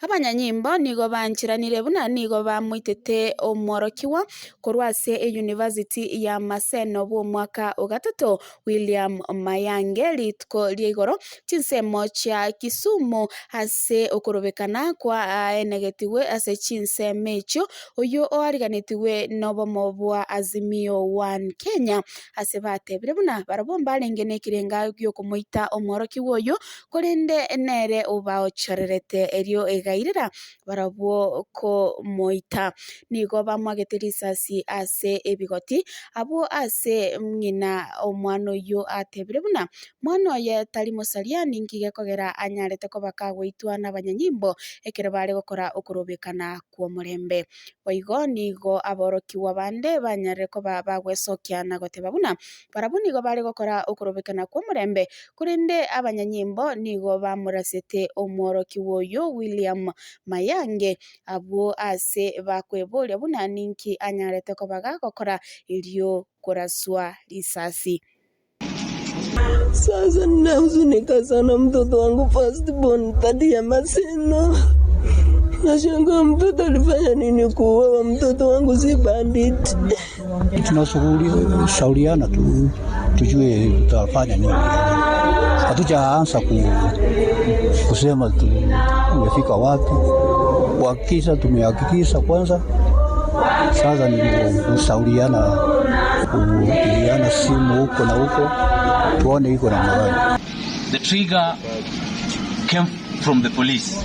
Abanyanyimbo nigo banchiranire buna nigo bamwitete omworokiwa korwase University ya Maseno bw'omwaka ogatatu William Mayange litko liegoro chinsemo chia Kisumu ase okorobekana kwa enegetiwe ase chinsemo echo oyo oariganetiwe nobomo bwa Azimio One Kenya ase batebire buna barabomba arengene kirenga gyokomoita omworokiwa oyo korende nere obaochorerete erio gairira barabwo ko moita nigo bamwagete risasi ase ebigoti abo ase ngina omwana oyo atebire buna mwana oyo tari mosaria ningi kogera anyarete ko bakagwitwa n'abanyanyimbo ekere bare gukora okorobekana kwa murembe boigo nigo aborokiwa bande banyarire ko bagwesokia na goteba buna barabwo nigo bare gukora okorobekana kwa murembe kurende abanyanyimbo nigo bamurasete omworokiwa oyo William Mayange abo ase bakweboria buna ninki anyarete ko bagakora ilio kuraswa risasi. Sasa ninahuzunika sana, mtoto wangu first born tadi ya Maseno. Nashangaa mtoto alifanya nini kuua mtoto wangu? Si bandit. Tunashauriana tujue tutafanya nini. Hatujaanza kusema tumefika wapi. Kuhakikisha tumehakikisha kwanza. Sasa ni kushauriana, kupigiana simu huko na huko tuone iko na magani. The trigger came from the police.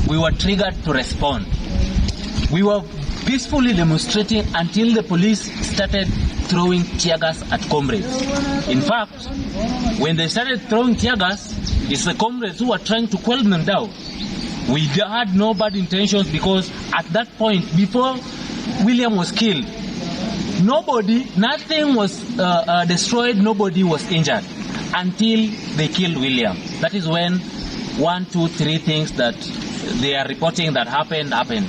We were triggered to respond. We were peacefully demonstrating until the police started throwing tear gas at comrades. In fact, when they started throwing tear gas, it's the comrades who were trying to quell them down. We had no bad intentions because at that point, before William was killed, nothing was destroyed, nobody was injured until they killed William. That is when 1, 2, 3 things that they are reporting that happened.